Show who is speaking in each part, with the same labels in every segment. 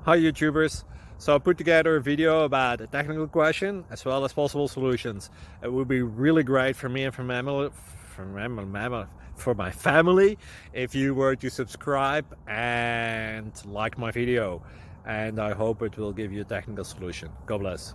Speaker 1: Hi YouTubers! So I put together a video about a technical question as well as possible solutions. It would be really great for me and for my family if you were to subscribe and like my video, and I hope it will give you a technical solution. God bless.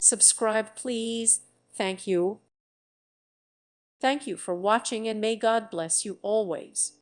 Speaker 2: Subscribe, please. Thank you. Thank you for watching, and may God bless you always.